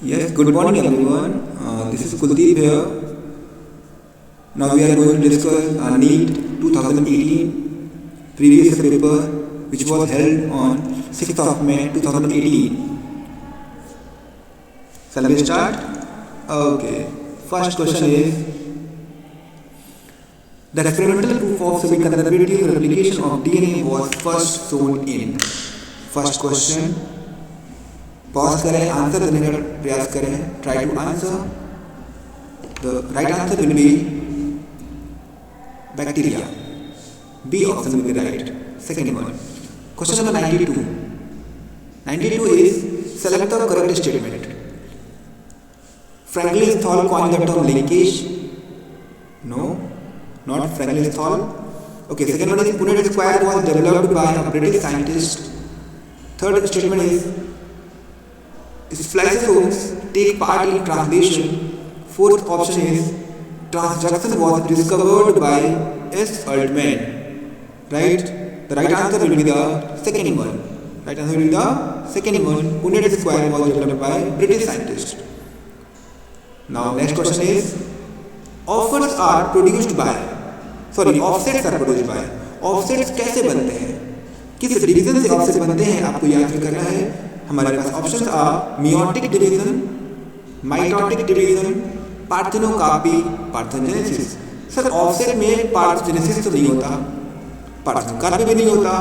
Yes, good morning everyone. This is Kuldeep here. Now we are going to discuss NEET 2018 previous paper which was held on 6th of May 2018. Shall we start? Okay. First question is, the experimental proof of semi-conservative replication of DNA was first shown in. First question. Pause करें, answer देने का प्रयास करें, try to answer. The right answer will be bacteria. B option will be right. Second one, question number 92. 92 is select the correct statement. Franklin Thal coined the term linkage. No, not Franklin Thal. Okay, second one is Punnett square was developed by a British scientist. Third statement is spliceomes take part in translation. Fourth option is transduction was discovered by S. Altman. Right? The right answer will be the second one. Right answer will be the second one. Punnett square was developed by British scientist. Now next question is, offsets are produced by. Offsets are produced by. Offsets कैसे बनते हैं? किस division से offset बनते हैं आपको याद करना है. हमारे पास ऑप्शंस आ meiotic division, mitotic division, parthenocarpy, parthenogenesis. Sir offset में पार्थेनोजेनेसिस तो नहीं होता, पार्थेनोकार्पी भी नहीं होता.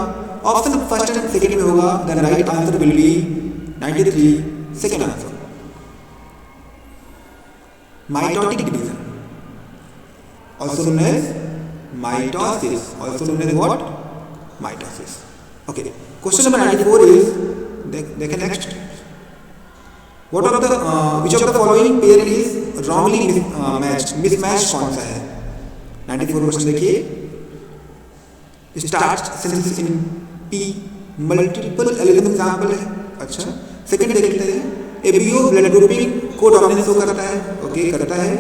ऑप्शन फर्स्ट एंड सेकंड में होगा. The right answer will B 93. Second answer mitotic division, also known as mitosis, also known as what? Mitosis. Okay, question number 94 is, देखें next. What of the which of the following pair is wrongly matched? Mismatched कौन सा है? 94 question देखिए. Starch synthesis in P multiple algorithm example है. अच्छा, second देख लेते हैं. एबीओ ब्लड ग्रुपिंग को डोमिनेंस शो करता है. ओके, करता है.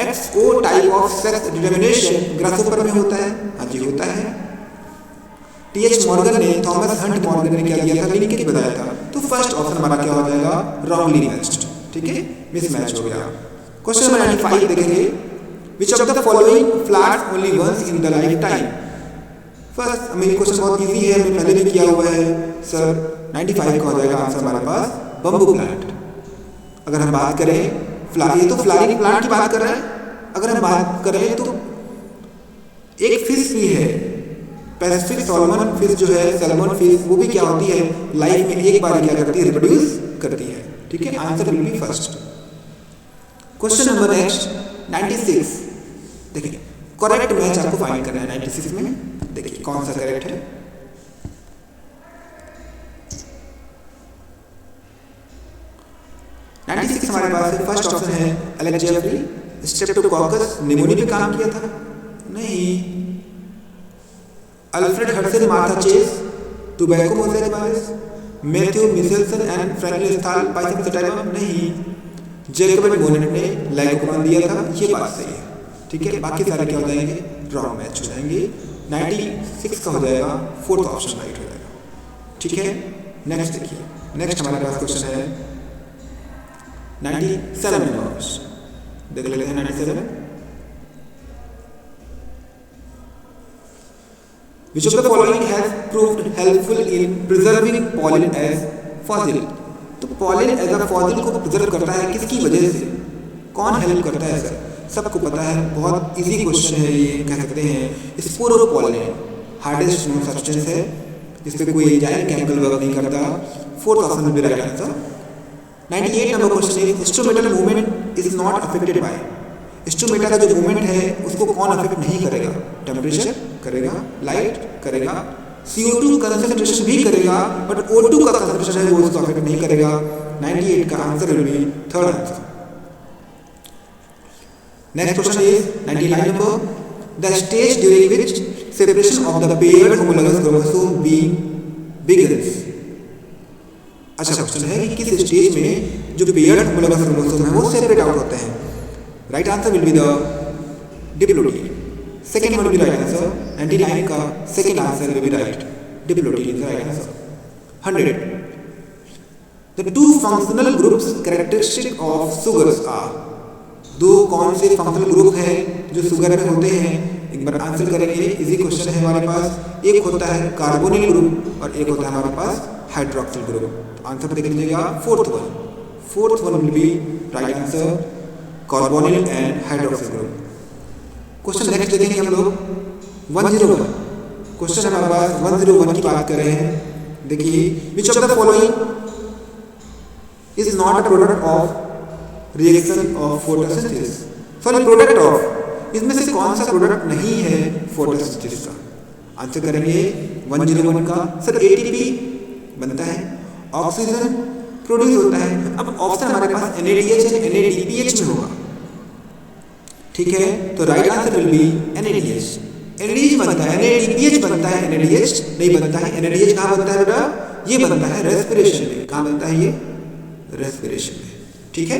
XO type of sex determination grasshopper में होता है. हाँ जी, होता है. टीएच मॉर्गन ने, थॉमस हंट मॉर्गन ने क्या किया था? लिंकेज बताया था. तो फर्स्ट ऑप्शन हमारा क्या हो जाएगा? Wrongly matched. ठीक है, मिसमैच हो गया. क्वेश्चन नंबर 95 देखेंगे. Which of the following flowers only once in the life time? First मेरी क्वेश्चन बहुत इजी है, मैंने पहले भी किया हुआ है. सर 95 का हो जाएगा आंसर हमारे पास बम्बू प्लांट. अगर हम बात करें ये तो फ्लावरिंग प्लांट की बात कर रहे हैं. अगर हम बात करें तो एक फिश भी है, पैसिफिक सैल्मन फिश जो है, सैल्मन फिश, वो भी क्या होती है? लाइफ में एक बार क्या करती है? रिप्रोड्यूस करती है. ठीक है, answer will be first. Question number next 96. देखिए, करेक्ट मैच आपको फाइंड करना है 96 में. देखिए कौन सा करेक्ट है. हमारे पास फर्स्ट ऑप्शन है एलेक्स जेफरी. स्ट्रेप्टोकोकस निमोनिया पे काम किया था? नहीं. Alfred Hudson Martha Chase tobacco mosaic virus. Matthew Meselson and Franklin Stahl python sativa? नहीं. जैकब मोनेट ने लाइकोमान दिया था. ये बात सही है. ठीक है, बाकी सारे क्या हो जाएंगे? रॉन्ग मैच हो जाएंगे. 96 का हो जाएगा फोर्थ ऑप्शन राइट हो जाएगा. ठीक है, नेक्स्ट देखिए. नेक्स्ट हमारे पास क्वेश्चन है 97 नंबर्स. देख लेते हैं 97. Which of the following has proved helpful in preserving pollen as fossil? तो pollen as a fossil को प्रिजर्व करता है किसकी वजह से? कौन हेल्प करता है? सर सबको पता है, बहुत इजी क्वेश्चन है ये, कह सकते हैं. स्पोरोपोलेन हार्डेस्ट नोन सब्सटेंस है, जिस पे कोई जाइंट केमिकल वर्क नहीं करता. Fourth option will be right answer. 98 number question है, instrumental movement is not affected by. Instrumental का जो मूवमेंट है उसको कौन अफेक्ट नहीं करेगा? टेम्परेचर करेगा, लाइट करेगा, CO2 कंसंट्रेशन भी करेगा, बट O2 का कंसंट्रेशन है वो उसको अफेक्ट नहीं करेगा. 98 का answer will B third answer. Next question is 99 number. The stage during which separation of the paired homologous chromosome begins. अच्छा क्वेश्चन है कि किस स्टेज में जो पेयर्ड होमोलोगस क्रोमोसोम है वो सेपरेट आउट होते हैं? Right answer will be the diploid. Second one will be right answer. 99 का second answer will be right. Diploid is the right answer. 100. The two functional groups characteristic of sugars are, दो कौन से functional group हैं जो sugar में होते हैं, एक बार आंसर करेंगे। इजी क्वेश्चन है हमारे पास। एक होता है कार्बोनिल ग्रुप और एक होता है हमारे पास हाइड्रोक्सिल ग्रुप। आंसर देख लीजिएगा fourth one will be right answer, carbonyl and hydroxyl group. Question next देखेंगे हम लोग 101। क्वेश्चन हमारे पास 101 की बात कर रहे हैं। देखिए, विच of the following is not a product of reaction of photosynthesis, sorry product of, इसमें से कौन सा प्रोडक्ट नहीं है फोटोसिंथेसिस का। आंसर करेंगे 101 का। सर एटीपी बनता है, ऑक्सीजन प्रोड्यूस होता है। अब ऑप्शन हमारे पास NADH है, NADPH में होगा, ठीक है, तो right answer will B NADH। NADH बनता है, NADPH बनता है, NADH नहीं बनता है। NADH कहाँ बनता है बेटा, ये बनता है रेस्पिरेशन में। कहाँ बनता है ये, रेस्पिरेशन में, ठीक है।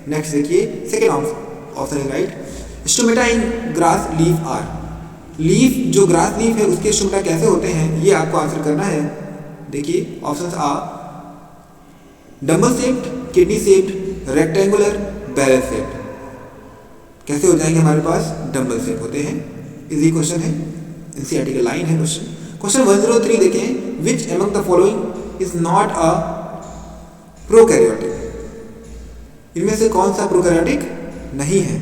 नेक्स्ट देखिए सेकेंड ऑप्शन है right. Stomata in grass leaf are, leaf जो ग्रास लीफ है उसके स्टोमेटा कैसे होते हैं, ये आपको आंसर करना है। देखिए options are double shaped, kidney shaped, rectangular, barrel shaped. कैसे हो जाएंगे हमारे पास, डबल शेप होते हैं। इजी क्वेश्चन है, एनसीईआरटी का लाइन है क्वेश्चन। क्वेश्चन 103 देखें, which among the following is not a prokaryotic, इनमें से कौन सा प्रोकैरियोटिक नहीं है।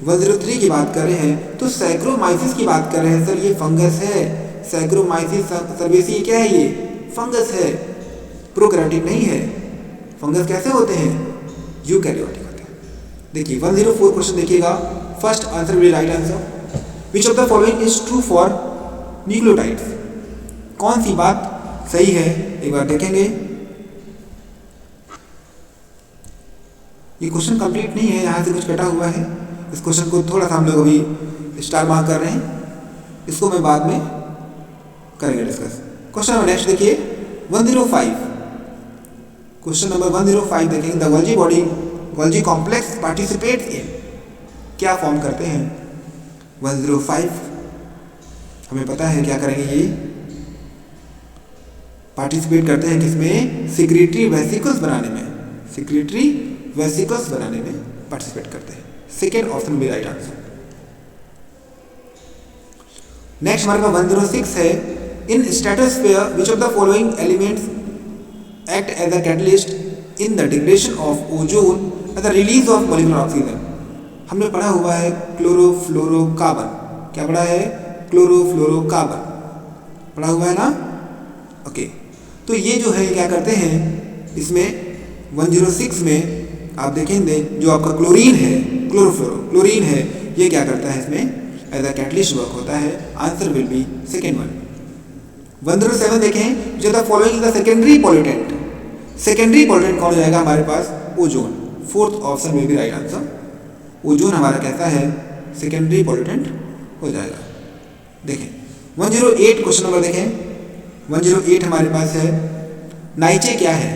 103 की बात कर रहे हैं तो सैक्रोमाइसिस की बात कर रहे हैं। सर ये फंगस है, सैक्रोमाइसिस सर्वेसी क्या है, ये फंगस है, प्रोकैरियोटिक नहीं है। फंगस कैसे होते हैं, यूकैरियोटिक होते हैं। देखिए 104 क्वेश्चन देखिएगा। First answer will right answer, which of the following is true for nucleotides, कौन सी बात सही है, एक बार देखेंगे। ये क्वेश्चन कंप्लीट नहीं है, यहाँ से कुछ कटा हुआ है। इस क्वेश्चन को थोड़ा सा हम लोग अभी स्टार मार्क कर रहे हैं, इसको मैं बाद में करेंगे डिस्कस। क्वेश्चन नंबर नेक्स्ट देखिए 105। क्वेश्चन नंबर 105 देखेंगे, the Golgi body, Golgi complex participates in, क्या फॉर्म करते हैं। 105 हमें पता है क्या करेंगे, ये पार्टिसिपेट करते हैं किसमें, सिक्रेटरी वेसिकल्स बनाने में, सिक्रेटरी वेसिकल्स बनाने में पार्टिसिपेट करते हैं। सेकेंड ऑप्शन भी राइट आंसर। नेक्स्ट हमारे पास 106 है, in stratosphere which of the following elements act as a catalyst in the degradation of ozone as the release of molecular oxygen. हमने पढ़ा हुआ है क्लोरोफ्लोरोकार्बन, क्या पढ़ा है, क्लोरोफ्लोरोकार्बन पढ़ा हुआ है ना, ओके। तो ये जो है क्या करते हैं, इसमें 106 में आप देखेंगे जो आपका क्लोरीन है, क्लोरीन है, ये क्या करता है, इसमें एज अ कैटलिस्ट वर्क होता है। Answer will be second one. 107 देखें, जो the following is the secondary pollutant, secondary pollutant कौन हो जाएगा हमारे पास, ozone. Fourth option will be right answer, ozone हमारा कैसा है, सेकेंडरी पॉल्यूटेंट हो जाएगा। देखें 108 क्वेश्चन नंबर देखें, 108 हमारे पास है, नाइचे क्या है,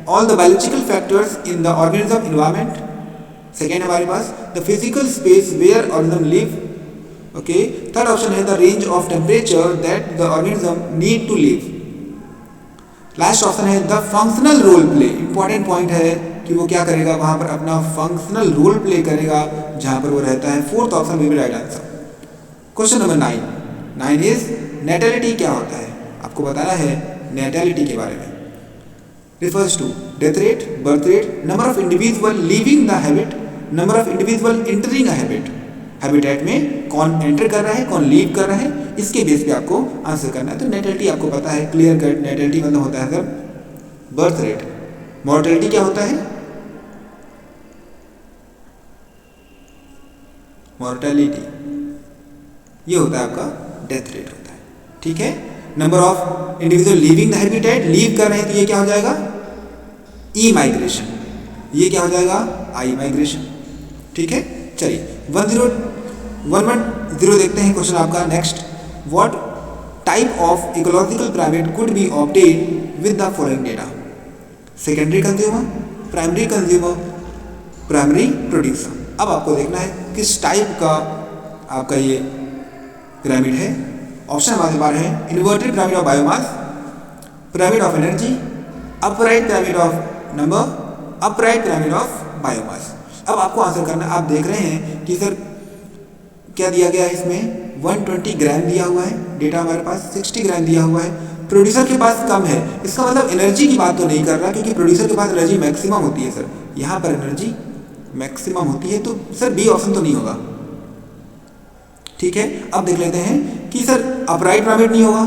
all the biological factors in the organism environment. Second हमारे पास the physical space where organism live, okay. Third option है the range of temperature that the organism need to live. Last option है the functional role play, important point है कि वो क्या करेगा, वहां पर अपना फंक्शनल रोल प्ले करेगा जहां पर वो रहता है। Fourth option will be right answer. Question number 9 is natality क्या होता है, आपको बताना है नेटेलिटी के बारे में। refers to death rate, birth rate, number of individual leaving the habit, number of individual entering a habit। Habitat में कौन एंटर कर रहा है, कौन लीव कर रहा है, इसके बेस पे आपको आंसर करना है। तो नेटेलिटी आपको पता है, क्लियर कट नेटेलिटी मतलब होता है सर बर्थ रेट। मॉर्टेलिटी क्या होता है, मॉर्टेलिटी ये होता है आपका डेथ रेट होता है, ठीक है। Number of individual leaving the habitat, leave कर रहे हैं तो ये क्या हो जाएगा, ई माइग्रेशन, ये क्या हो जाएगा, आई माइग्रेशन, ठीक है। चलिए 110 देखते हैं क्वेश्चन आपका next, what type of ecological pyramid could be obtain with the following data. Secondary consumer, primary consumer, primary producer. अब आपको देखना है किस टाइप का आपका ये पिरामिड है। ऑप्शन हमारे पास है inverted pyramid of biomass, pyramid of energy, upright pyramid of number upright pyramid of biomass. अब आपको आंसर करना, आप देख रहे हैं कि सर क्या दिया गया है, इसमें 120 ग्राम दिया हुआ है, डेटा हमारे पास 60 ग्राम दिया हुआ है, प्रोड्यूसर के पास कम है। इसका मतलब एनर्जी की बात तो नहीं कर रहा, क्योंकि प्रोड्यूसर के पास एनर्जी मैक्सिमम होती है सर, यहाँ पर एनर्जी मैक्सिमम होती है, तो सर बी ऑप्शन तो नहीं होगा। ठीक है, अब देख लेते हैं कि सर अपराइट पिरामिड नहीं होगा,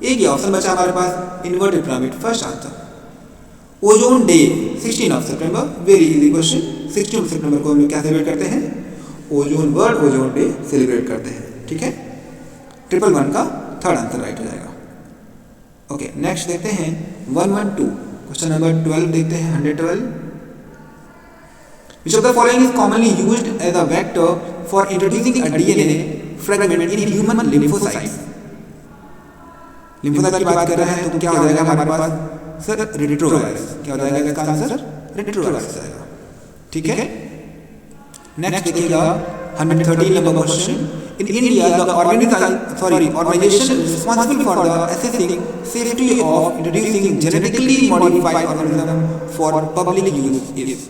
एक ही ऑप्शन बचा हमारे पास, inverted pyramid, first answer. Ozone day 16 of सितंबर, वेरी इजी क्वेश्चन। 16 सितंबर को हम लोग क्या सेलिब्रेट करते हैं, ozone world ozone day celebrate करते हैं। ठीक है, 111 का थर्ड आंसर राइट हो जाएगा। ओके, नेक्स्ट देखते हैं 112, क्वेश्चन नंबर 12 देखते हैं, 112। Which of the following is commonly used as a vector for introducing a DNA fragment in human lymphocytes? Lymphocyte की बात कर रहे हैं तो क्या हो जाएगा हमारे पास सर, रेट्रोवायरस। क्या हो जाएगा इसका आंसर, रेट्रोवायरस आएगा। ठीक है, नेक्स्ट देखिएगा 113 number question. In India, the organization responsible for the assessing safety of introducing genetically modified organism for public use is,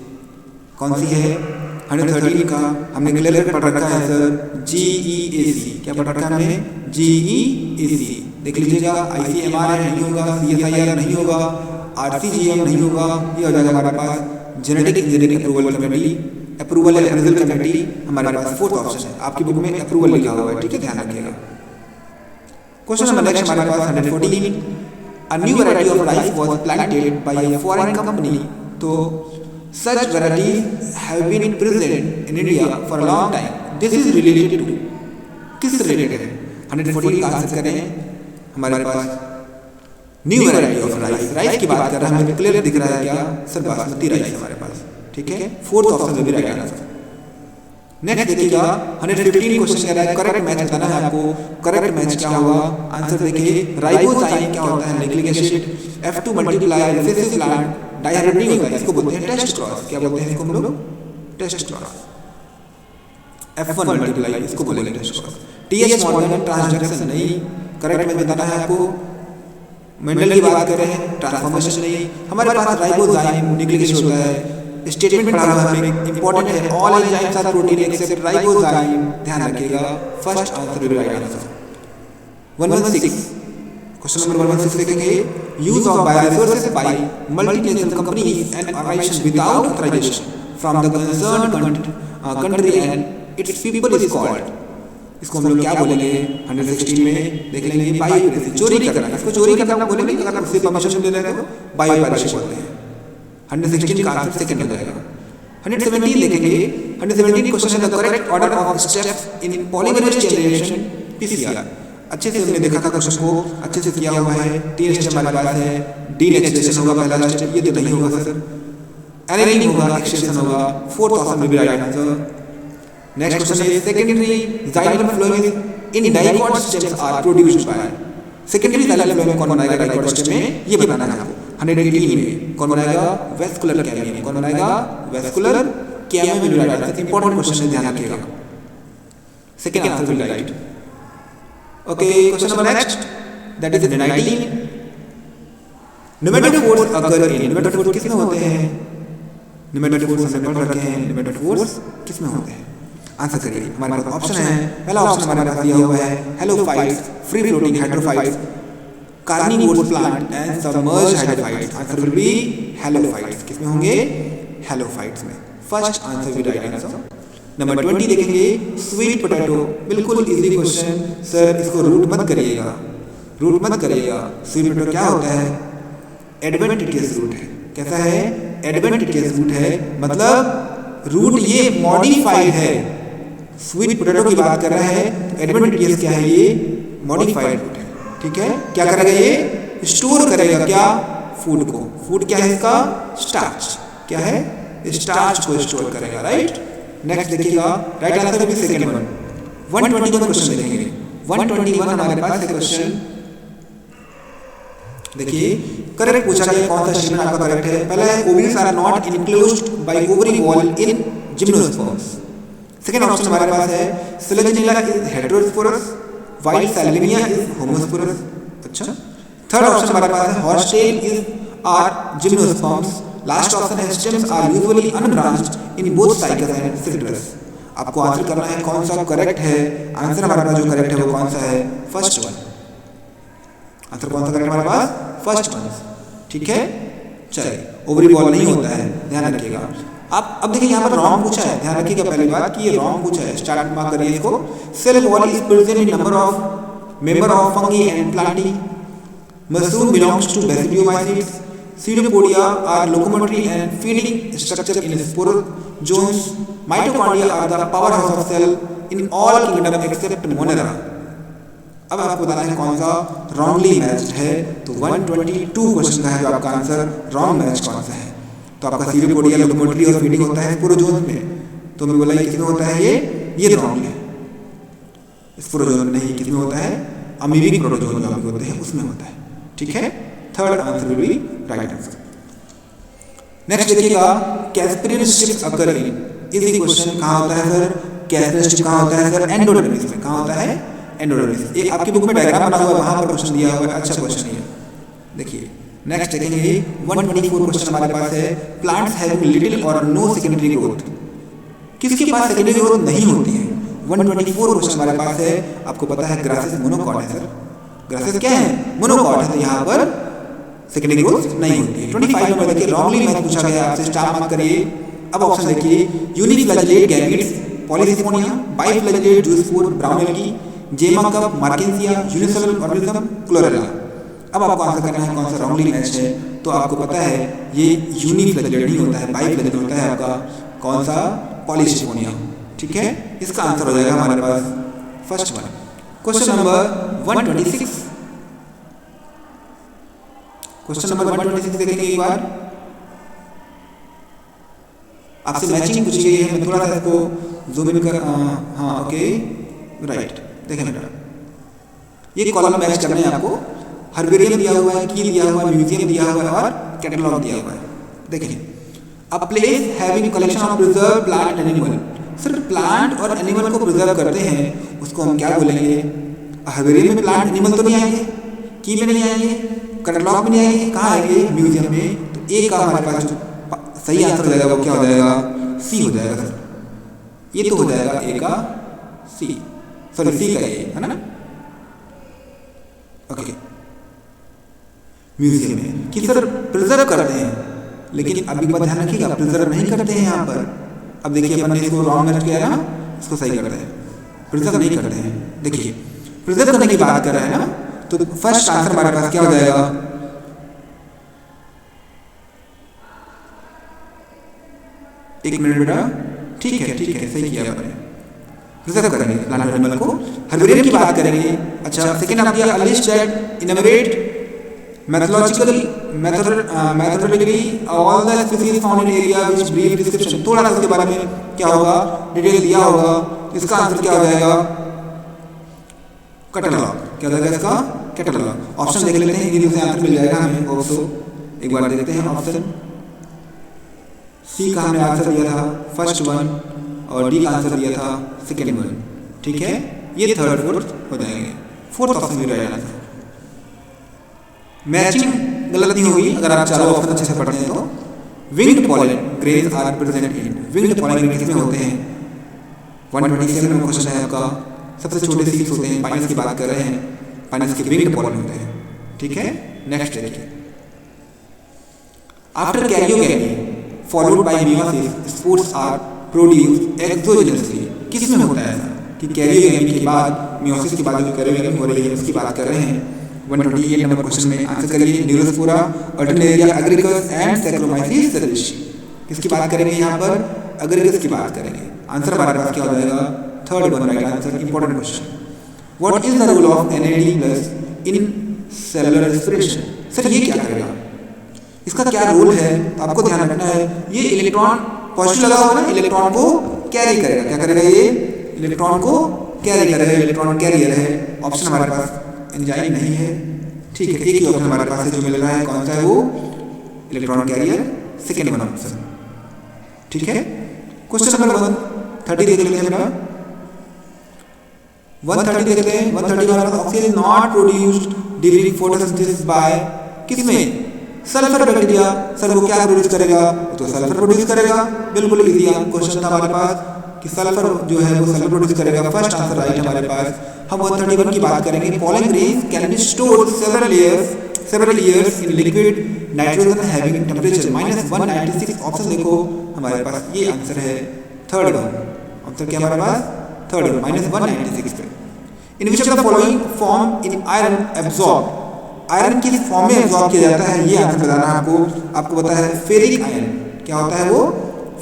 कौन सी है? 113 का हमने क्लियर पढ़ रखा है सर, GEAC। क्या पढ़ रखा है हमने? GEAC। देख लीजिएगा, ICMR नहीं होगा, CSIR नहीं होगा, RCGM नहीं होगा, ये हो जाएगा हमारे पास genetic engineering approval committee, approval approval committee हमारे पास फोर्थ ऑप्शन है। आपकी बुक में अप्रूवल लिखा हुआ है, ठीक है, ध्यान रखिएगा। क्वेश्चन नंबर नेक्स्ट हमारे पास 114, a new variety of rice was planted by a foreign company, तो such varieties have been present in India for a long time. This is related to, किस रिलेटेड है? 114 का आंसर करें हमारे पास new variety of rice, rice की बात कर रहे हैं, हमें क्लियर दिख रहा है क्या सर, बासमती राइस हमारे पास। ठीक है, फोर्थ ऑप्शन में भी राइट आंसर। नेक्स्ट देखिएगा 115 क्वेश्चन कह रहा है करेक्ट मैच बताना है आपको। करेक्ट मैच क्या होगा, आंसर देखिए, राइबोजाइम क्या होता है, nucleic acid, F2 multiply recessive plant dihydrate नहीं होता है, इसको बोलते हैं टेस्ट क्रॉस। क्या बोलते हैं इसको हम लोग? Test cross. F1 मल्टीप्लाई, इसको बोलेंगे test cross. TH modern transduction नहीं, करेक्ट मैच बताना है आपको। मेंडल की बात कर रहे हैं, ट्रांसफॉर्मेशन नहीं। हमारे पास राइबोजाइम न्यूक्लिक एसिड होता है, स्टेटमेंट पढ़ा हुआ है, इंपॉर्टेंट है, all enzymes are protein except ribozyme, ध्यान रखिएगा, first answer will right answer. 116 question number 116 देखेंगे, use of bioresources by multinational companies and organisation without authorisation from the concerned country and its people is called, इसको हम लोग क्या बोलेंगे? 116 में देख लेंगे, बायोपायरेसी, चोरी करना, इसको चोरी करना बोलेंगे, अगर उससे परमिशन ले रहे हो बायोपायरेसी बोलते हैं। 116 का आंसर सेकंड हो जाएगा। 117 देखेंगे, 117 क्वेश्चन है the correct order of steps in polymerase generation PCR। अच्छे से हमने देखा था क्वेश्चन को, अच्छे से किया हुआ है। 3 स्टेप हमारे पास है, डीनेचुरेशन होगा पहला स्टेप, ये तो नहीं होगा सर, एनेलिंग होगा, एक्सटेंशन होगा, फोर्थ ऑप्शन में भी राइट आंसर। नेक्स्ट क्वेश्चन है secondary xylem phloem in dicot stems are produced by, secondary xylem phloem कौन बनाएगा डाइकॉट स्टेम में, ये बताना है आपको। 118 में कौन बनाएगा? Vascular cambium. कौन बनाएगा? Vascular cambium will right answer. Important question है, ध्यान रखिएगा, second answer will right. Okay, question number next, that is 19, pneumatophores अगर इन, न्यूमेटोफोर्स किसमें होते हैं? न्यूमेटोफोर्स हमने पढ़ रखे हैं, न्यूमेटोफोर्स किसमें होते हैं? आंसर करिए। हमारे पास ऑप्शन है, पहला ऑप्शन हमारे पास दिया हुआ है halophytes, free floating hydrophytes, carnivorous plant and submerged hydrophytes. Answer will B halophytes. किसमें होंगे? हेलोफाइट्स में। First answer will right answer. Number 20 देखेंगे, स्वीट पोटैटो, बिल्कुल इजी क्वेश्चन सर, इसको रूट मत करिएगा, रूट मत करिएगा। स्वीट पोटैटो क्या होता है? एडवेंटिशियस रूट है। कैसा है? एडवेंटिशियस रूट है, मतलब रूट ये मॉडिफाइड है। स्वीट पोटैटो की बात कर रहे हैं, एडवेंटिशियस क्या है? ये मॉडिफाइड रूट है। ठीक है, क्या करेगा? ये स्टोर करेगा क्या? फूड को। फूड क्या है इसका? स्टार्च। क्या है? स्टार्च को स्टोर करेगा, राइट। नेक्स्ट देखिएगा, राइट आंसर भी सेकंड वन। 121 क्वेश्चन देखेंगे। 121 हमारे पास है क्वेश्चन, देखिए करेक्ट पूछा गया, कौन सा स्टेटमेंट आपका करेक्ट है? पहला है ovaries are not enclosed by ovary wall in gymnosperms. Second option हमारे पास है Selaginella is heterosporous, while Salvinia is homosporous. अच्छा, थर्ड ऑप्शन हमारे पास है horsetail is are gymnosperms. Last option है stems are usually unbranched in both cycles and citrus. आपको answer करना है कौन सा करेक्ट है। आंसर हमारे पास जो करेक्ट है वो कौन सा है, फर्स्ट वन। आंसर कौन सा करेक्ट हमारे पास, फर्स्ट वन। ठीक है, चलिए ओवरी बॉल नहीं होता है, ध्यान रखिएगा। अब देखिए यहाँ पर रॉन्ग पूछा है, ध्यान रखिएगा पहली बात कि ये रॉन्ग पूछा है। स्टार्ट मार्क करिए इसको। Cell wall is present in number of member of fungi and plantae. Mushroom belongs to basidiomycetes. Pseudopodia are locomotory and feeding structure in sporozoans. Mitochondria are the powerhouse of cell in all kingdom except Monera. अब आपको बताना है कौन सा wrongly matched है। तो 122 question का है जो आपका आंसर रॉन्ग मैच कौन सा है। तो आपका Pseudopodia लोकोमोटरी और फीडिंग होता है स्पोरोजोन में, तो मैं बोला किसमें होता है ये रॉन्ग है। स्पोरोजोन नहीं, किसमें होता है, अमीबिक प्रोटोजोन जो होते हैं उसमें होता है। ठीक है, third answer will be right answer. Next देखिएगा, casparian strips occur in easy question कहाँ होता है सर, कैस्परियन स्ट्रिप कहाँ होता है सर, एंडोडर्मिस में। कहाँ होता है, एंडोडर्मिस। ये आपकी बुक में डायग्राम बना हुआ है, वहां पर क्वेश्चन दिया हुआ है, अच्छा क्वेश्चन है। देखिए नेक्स्ट देखेंगे 124 क्वेश्चन हमारे पास है। प्लांट्स हैविंग लिटिल और नो सेकेंडरी ग्रोथ, किसके पास सेकेंडरी ग्रोथ नहीं होती है। 124 क्वेश्चन हमारे पास है। आपको पता है ग्रासेस मोनोकॉट है सर, ग्रासेस क्या है, मोनोकॉट है, तो यहाँ पर सेकेंडरी ग्रोथ नहीं होती है। 25 नंबर देखिए रॉन्गली मैच पूछा गया आपसे, स्टार मार्क करिए। अब ऑप्शन देखिए, यूनिफ्लैजिलेट गैमेट्स, पॉलीसिफोनिया, बाइफ्लैजिलेट जूसफोर, ब्राउन एल्गी, जेमा कप, मार्केंसिया, यूनिसेलुलर ऑर्गेनिज्म, क्लोरेला। अब आपको आंसर करना है कौन सा रॉन्गली मैच है। तो आपको पता है ये यूनिफ्लैजिलेट नहीं होता है, बाइफ्लैजिलेट होता है आपका कौन सा, पॉलीसिफोनिया। ठीक है, इसका आंसर हो जाएगा हमारे पास first one. Question number 126, question number 126 देखेंगे एक बार। आपसे मैचिंग पूछी गई है, मैं थोड़ा सा इसको जूम इन कर, हाँ ओके राइट। देखें बेटा, ये कॉलम मैच करने हैं आपको। हर्बेरियम दिया हुआ है, की दिया हुआ है, म्यूजियम दिया हुआ है और कैटलॉग दिया हुआ है। देखिए, a place having collection of preserve plant and animal. सिर्फ प्लांट और एनिमल को प्रिजर्व करते हैं उसको हम क्या बोलेंगे, हर्बेरियम में प्लांट एनिमल तो नहीं आएंगे, की में नहीं आएंगे, कैटलॉग में नहीं आएंगे, कहाँ आएंगे, म्यूजियम में। तो ए का हमारे पास जो सही आंसर हो जाएगा वो क्या हो जाएगा, सी हो जाएगा सर। ये तो हो जाएगा ए का सी, सॉरी सी का ए, है ना। ओके, म्यूजियम में कि सर प्रिजर्व करते हैं, लेकिन अभी बात ध्यान रखिएगा प्रिजर्व नहीं करते हैं यहाँ पर। अब देखिए अपन ने इसको रॉन्ग मैच किया ना, इसको सही करते हैं, प्रिजर्व नहीं करते हैं। देखिए प्रिजर्व करने की बात कर रहे हैं ना, तो फर्स्ट आंसर हमारे पास क्या हो जाएगा, एक मिनट बेटा, ठीक है सही किया आपने। प्रिजर्व करेंगे प्लांट एनिमल को, हर्बेरियम की बात करेंगे। अच्छा, सेकंड आप दिया list that innovate methodologically all the species found in area which brief description। थोड़ा सा इसके बारे में क्या होगा, डिटेल दिया होगा। इसका आंसर क्या हो जाएगा, कैटलॉग। क्या हो जाएगा इसका, कैटलॉग। ऑप्शन देख लेते हैं, इसी से आंसर मिल जाएगा हमें। ऑल्सो एक बार देखते हैं ऑप्शन। सी का हमने आंसर दिया था फर्स्ट वन और डी का आंसर दिया था सेकेंड वन। ठीक है, ये थर्ड फोर्थ हो जाएंगे। फोर्थ ऑप्शन भी रहेगा आंसर। मैचिंग गलत नहीं होगी अगर आप चारों ऑप्शन अच्छे से पढ़ते हैं तो। Winged pollen grains are present in, winged pollen grains में होते हैं। 127 में क्वेश्चन है आपका, सबसे छोटे सीड्स होते हैं, पाइनस की बात कर रहे हैं, पाइनस के विंग्ड पॉलन होते हैं। ठीक है, नेक्स्ट देखिए, after karyogamy followed by meiosis spores are produced exogenously. किसमें होता है ऐसा कि कैरियोगैमी के बाद, मियोसिस के बाद जो कैरियोगैमी हो रही है उसकी बात कर रहे हैं। 128 नंबर क्वेश्चन में आंसर करिए। Neurospora, alternaria agaricus and saccharomyces cerevisiae. किसकी बात करेंगे यहाँ पर, एग्रिकस की बात करेंगे। आंसर हमारे पास क्या हो जाएगा, third one right answer. Important question, what is the role of NAD+ in cellular respiration. Sir ये क्या करेगा, इसका क्या रोल है, तो आपको ध्यान रखना है। ये इलेक्ट्रॉन पॉजिटिव लगा हुआ है ना, इलेक्ट्रॉन को कैरी करेगा। क्या करेगा, ये इलेक्ट्रॉन को कैरी करेगा, इलेक्ट्रॉन कैरियर है। ऑप्शन हमारे पास एंजाइम नहीं है। ठीक है, एक ही ऑप्शन हमारे पास है जो मिल रहा है, कौन सा है वो, electron carrier, second one option. ठीक है, क्वेश्चन नंबर 130 देख लेते हैं बेटा। 130 देखते हैं। 130 हमारा oxygen not produced during photosynthesis by, किसमें, सल्फर बैक्टीरिया, सर वो क्या प्रोड्यूस करेगा, तो सल्फर प्रोड्यूस करेगा। बिल्कुल इजी क्वेश्चन था हमारे पास कि सल्फर जो है वो सल्फर प्रोड्यूस करेगा। फर्स्ट आंसर राइट हमारे पास। हम 131 की बात करेंगे। Pollen grains can be stored several years in liquid nitrogen having temperature -196। Option देखो हमारे पास, ये आंसर है थर्ड वन। आंसर क्या हमारे पास, थर्ड वन, -196 पे। In which of the following form in iron absorb, iron किस फॉर्म में एब्जॉर्ब किया जाता है, ये आंसर बताना है आपको पता है फेरिक आयन। क्या होता है वो,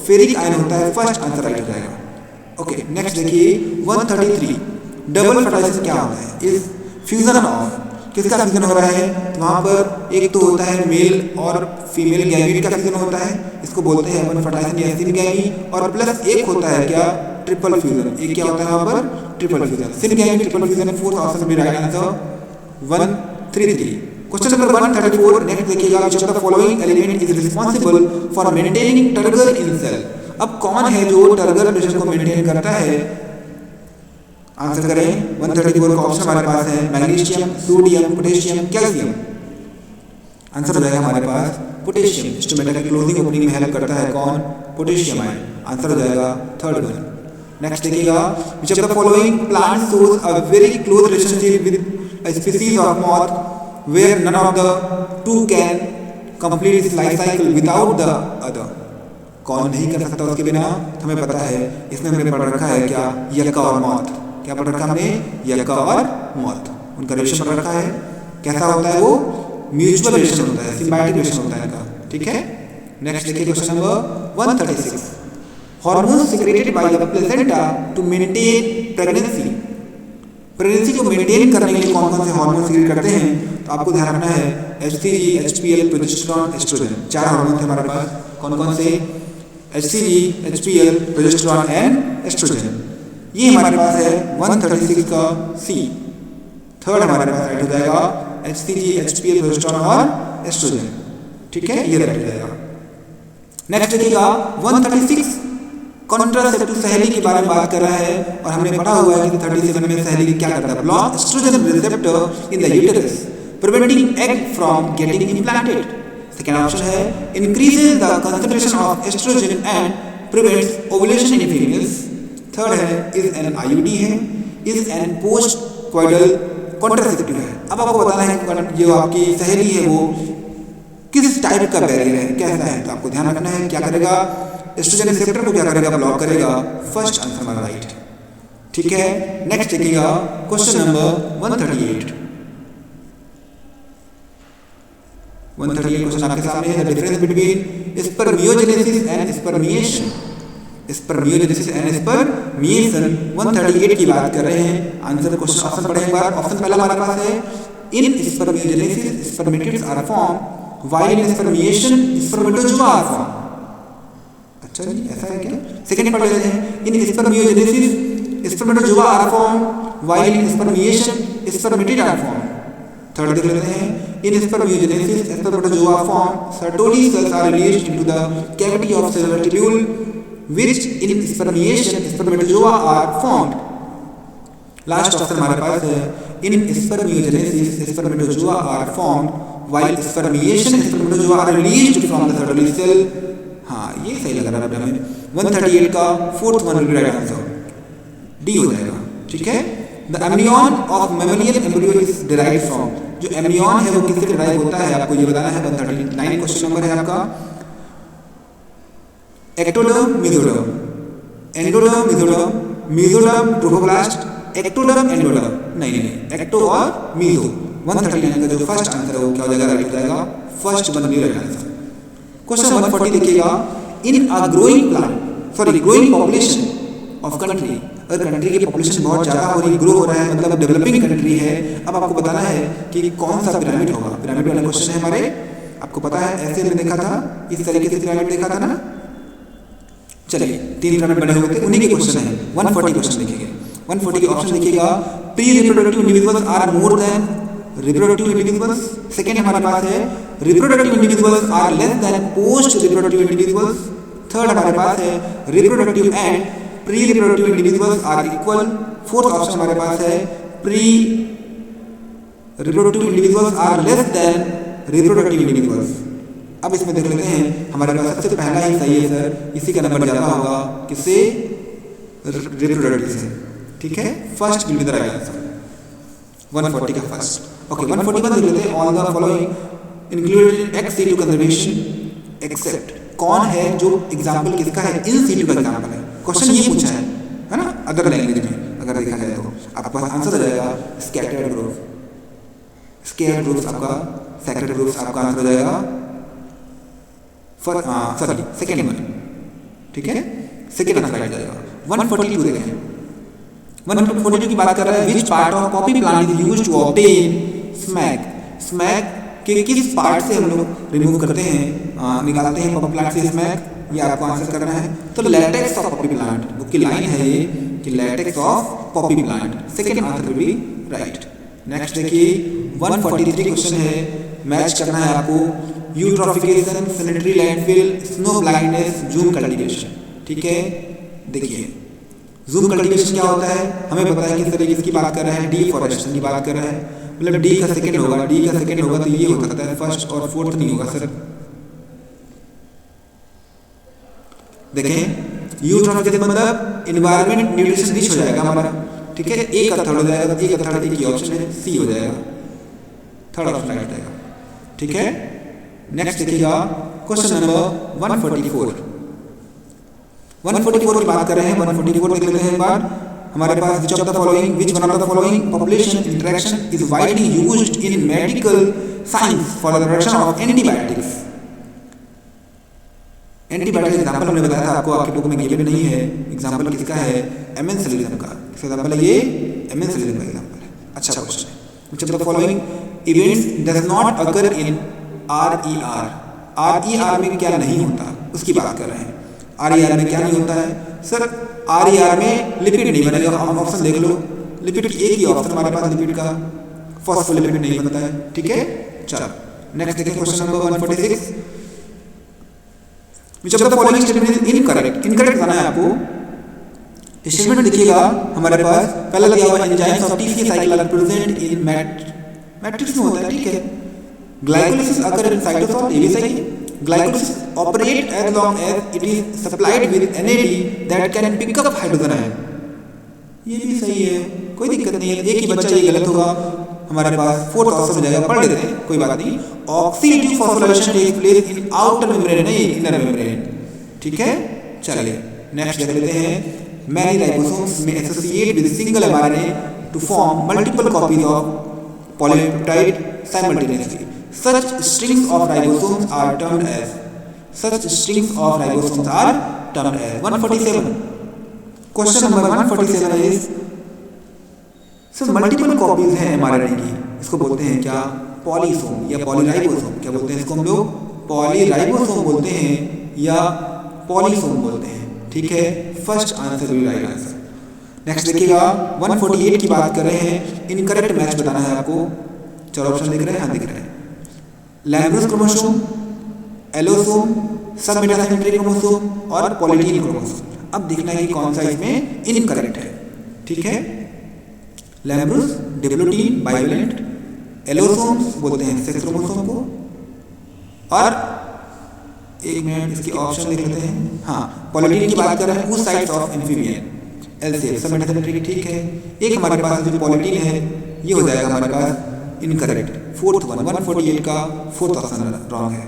फेरिक आयन होता है। फर्स्ट आंसर राइट हो जाएगा। ओके नेक्स्ट देखिए 133, डबल फर्टिलाइजेशन क्या होता है, इज फ्यूजन ऑफ, किसका फ्यूजन हो रहा है, तो वहाँ पर एक तो होता है मेल और फीमेल गैमीट का फ्यूजन होता है, इसको बोलते हैं अपन फर्टिलाइजेशन या सिनगैमी। और प्लस एक होता है क्या, ट्रिपल फ्यूजन। एक क्या होता है वहाँ पर, triple fusion, syngamy triple fusion. Fourth option में right answer 133। Question number 134 next देखिएगा, which of the following element is responsible for maintaining turgor in cell. अब कौन है जो टर्गर प्रेशर को मेंटेन करता है, आंसर करें। 134 का ऑप्शन हमारे पास है magnesium, sodium, potassium, calcium. Answer हो जाएगा हमारे पास पोटेशियम। स्टोमेटा की क्लोजिंग ओपनिंग में हेल्प करता है कौन, पोटेशियम आयन। आंसर हो जाएगा थर्ड वन। नेक्स्ट देखिएगा, which of the following plant shows a very close relationship with a species of moth where none of the two can complete its life cycle without the other. कौन नहीं कर सकता उसके बिना, हमें पता है। इसमें हमने पढ़ रखा है क्या, यक्का और मॉथ। क्या पढ़ रखा हमने, यक्का और मॉथ, उनका रिलेशन पढ़ रखा है। कैसा होता है वो, म्यूचुअल रिलेशन होता है, सिम्बायोटिक रिलेशन होता है इनका। ठीक है नेक्स्ट देखिए question number 136, hormone secreted by the placenta to maintain pregnancy. Pregnancy को मेंटेन करने के लिए कौन कौन से हार्मोन सिक्रेट करते हैं, तो आपको ध्यान रखना है HCG, HPL, प्रोजेस्टेरॉन, एस्ट्रोजन। चार हार्मोन थे हमारे पास। कौन कौन से, HCG, HPL, progesterone and estrogen. ये हमारे पास है 136 का सी। थर्ड हमारे पास राइट हो जाएगा HCG, HPL, प्रोजेस्टेरॉन और एस्ट्रोजन। ठीक है ये राइट हो जाएगा। नेक्स्ट देखिएगा 136 कॉन्ट्रासेप्टिव सहेली के बारे में बात कर रहा है। और हमने पढ़ा हुआ है कि 37 में सहेली क्या करता है, block estrogen receptor in the uterus preventing egg from getting implanted. Second option है increases the concentration of estrogen and prevents ovulation in females. Third है इज एन आईयूडी है, is an post coital contraceptive है। अब आपको बताना है जो आपकी सहेली है वो किस टाइप का बैरियर है, कैसा है, तो आपको ध्यान रखना है क्या करेगा, एस्ट्रोजन रिसेप्टर को क्या करेगा, ब्लॉक करेगा। फर्स्ट आंसर हमारा राइट। ठीक है नेक्स्ट देखिएगा क्वेश्चन नंबर 138। 138 क्वेश्चन आपके सामने है, the difference between spermiogenesis and spermiation. Spermiogenesis and spermiation 138 की बात कर रहे हैं। आंसर क्वेश्चन ऑप्शन पढ़े एक बार। ऑप्शन पहला हमारे पास है in spermiogenesis spermatids are form while in spermiation spermatozoa are form. अच्छा जी ऐसा है क्या। सेकंड पढ़ लेते हैं, in spermiogenesis spermatozoa are form while in spermiation spermatid are form. Third देख लेते हैं, in spermiogenesis spermatozoa form sertoli cells are released into the cavity of cellular tubule which in spermiation spermatozoa are formed। Last option हमारे पास है in spermiogenesis spermatozoa are formed while spermiation spermatozoa are released from the Sertoli cell। हाँ ये सही लग रहा है हमें। 138 का fourth one will be right answer, D हो जाएगा। ठीक है the embryon of mammalian embryo is derived from. जो एम्ब्रियन है वो किससे डिराइव होता है आपको ये बताना है। 139 क्वेश्चन नंबर है आपका। Ectoderm, mesoderm, endoderm, mesoderm, mesoderm, trophoblast, ectoderm, endoderm. नहीं एक्टो और मेसो। 139 का जो फर्स्ट आंसर है वो क्या हो जाएगा, राइट हो जाएगा। फर्स्ट वन भी राइट आंसर। क्वेश्चन 140 देखिएगा, in a growing growing population of country. अगर कंट्री की पॉपुलेशन बहुत ज़्यादा हो रही, ग्रो हो रहा है, मतलब डेवलपिंग कंट्री है। अब आपको बताना है कि कौन सा पिरामिड होगा। पिरामिड वाला क्वेश्चन है हमारे, आपको पता है ऐसे हमने देखा था, इस तरीके से पिरामिड देखा था ना। चलिए 3 पिरामिड बने हुए थे, उन्हीं के क्वेश्चन है। 140 क्वेश्चन देखिएगा। 140 के ऑप्शन देखिएगा, pre reproductive individuals are more than reproductive individuals. Second हमारे पास है reproductive individuals are less than post reproductive individuals. Third हमारे पास है reproductive and pre reproductive individuals are equal. Fourth option हमारे पास है pre reproductive individuals are less than reproductive individuals. अब इसमें देख लेते हैं, हमारे पास सबसे पहला ही सही है सर, इसी का नंबर ज़्यादा होगा किससे, रिप्रोडक्टिव से, ठीक है। First will be the right answer, 140 का फर्स्ट। ओके 141 देख लेते हैं, all the following included ex situ conservation except, कौन है जो एग्जाम्पल किसका है, इन सीटू का एग्जाम्पल है। क्वेश्चन ये पूछा है ना, अदर लैंग्वेज में अगर देखा जाए तो आपके पास आंसर हो जाएगा स्कैटर्ड ग्रुप, स्केयर ग्रुप्स आपका, सेक्रेट ग्रुप्स आपका आंसर हो जाएगा सॉरी सेकेंड वन, ठीक है, सेकेंड आंसर राइट जाएगा। 142 देखें, 142 की बात कर रहा है, which part of poppy plant is used to obtain smack, smack के किस पार्ट से हम लोग रिमूव करते हैं, निकालते हैं पॉपी प्लांट से स्मैग, ये आपको आंसर करना है। तो latex of poppy plant, book की लाइन है ये कि latex of poppy plant, second answer will be right. Next देखिए 143 क्वेश्चन है, मैच करना है आपको, eutrophication, sanitary landfill, snow blindness, zoom cultivation, ठीक है। देखिए जूम कल्टीवेशन क्या होता है, हमें पता है किस तरीके की बात कर रहे हैं, डिफॉरेस्टेशन की बात कर रहे हैं, मतलब डी का सेकंड होगा, डी का सेकंड होगा तो ये हो सकता है, फर्स्ट और फोर्थ नहीं होगा सर। देखें यूट्रोफिकेशन मतलब एनवायरनमेंट न्यूट्रिशन रिच हो जाएगा हमारा, ठीक है, एक का थर्ड हो जाएगा, एक का थर्ड एक ही ऑप्शन है, सी हो जाएगा, थर्ड ऑप्शन राइट जाएगा, ठीक है। नेक्स्ट देखिएगा क्वेश्चन नंबर 144, 144 की बात कर रहे हैं, 144 देख लेते हैं एक बार, हमारे पास which of the following, which one of the following population interaction is widely used in medical science for the production of antibiotics. Antibiotic example हमने बताया था आपको, आपके बुक में गिवन नहीं है, एग्जांपल किसका है, एमेंसिलिज्म का, किसका एग्जांपल है ये, एमेंसिलिज्म का एग्जांपल है। अच्छा क्वेश्चन है, which of the following events does not occur in RER, RER में क्या नहीं होता उसकी बात कर रहे हैं, RER में क्या नहीं होता है सर, RER में लिपिड नहीं बनेगा, हम ऑप्शन देख लो, लिपिड की एक ही ऑप्शन हमारे पास लिपिड का, फॉस्फोलिपिड नहीं बनता है, ठीक है। चलो नेक्स्ट देखिए question number 146, which of the following statement is incorrect, incorrect बताना है आपको। स्टेटमेंट देखिएगा हमारे पास पहला दिया हुआ enzymes of TCA cycle are present in matrix में होता है, ठीक है। Glycolysis occur in cytosol, ये भी सही है। Glycolysis operate as long as it is supplied with NAD that can pick up hydrogen ion, ये भी सही है, कोई दिक्कत नहीं है, एक ही बच्चा ये गलत होगा, हमारे पास फोर्थ ऑप्शन हो जाएगा, पढ़ लेते हैं कोई बात नहीं। Oxidative phosphorylation takes place in outer membrane, नहीं इनर मेम्ब्रेन, ठीक है। चलिए नेक्स्ट देख लेते हैं, many ribosomes may associate with single mRNA to form multiple copies of polypeptide simultaneously, such strings of ribosomes are termed as, such strings of ribosomes are termed as। 147 question number 147 is, sir multiple copies हैं mRNA की, इसको बोलते हैं क्या, polysome या polyribosome, क्या बोलते हैं इसको हम लोग, पॉलीराइबोसोम बोलते हैं या पॉलीसोम बोलते हैं, ठीक है। First answer will right answer. Next देखिएगा 148 की बात कर रहे हैं, इनकरेक्ट मैच बताना है आपको, चलो ऑप्शन दिख रहे हैं, हाँ दिख रहे हैं, लैम्ब्रोस क्रोमोसोम, एलोसोम, सबमेटासेंट्रिक क्रोमोसोम और पॉलीटीन क्रोमोसोम। अब देखना है कि कौन सा इसमें इनकरेक्ट है, ठीक है। लैम्ब्रोस, डिप्लोटीन, बाइवेलेंट, एलोसोम बोलते हैं सेक्स क्रोमोसोम को, और एक मिनट इसकी ऑप्शन देख लेते हैं, हाँ पॉलीटीन की बात कर रहे हैं, उस sides of amphibian, LCF submetacentric, ठीक है। एक हमारे पास जो पॉलीटीन है ये हो जाएगा हमारे पास इनकरेक्ट, फोर्थ वन, 148 का फोर्थ ऑप्शन रॉन्ग है,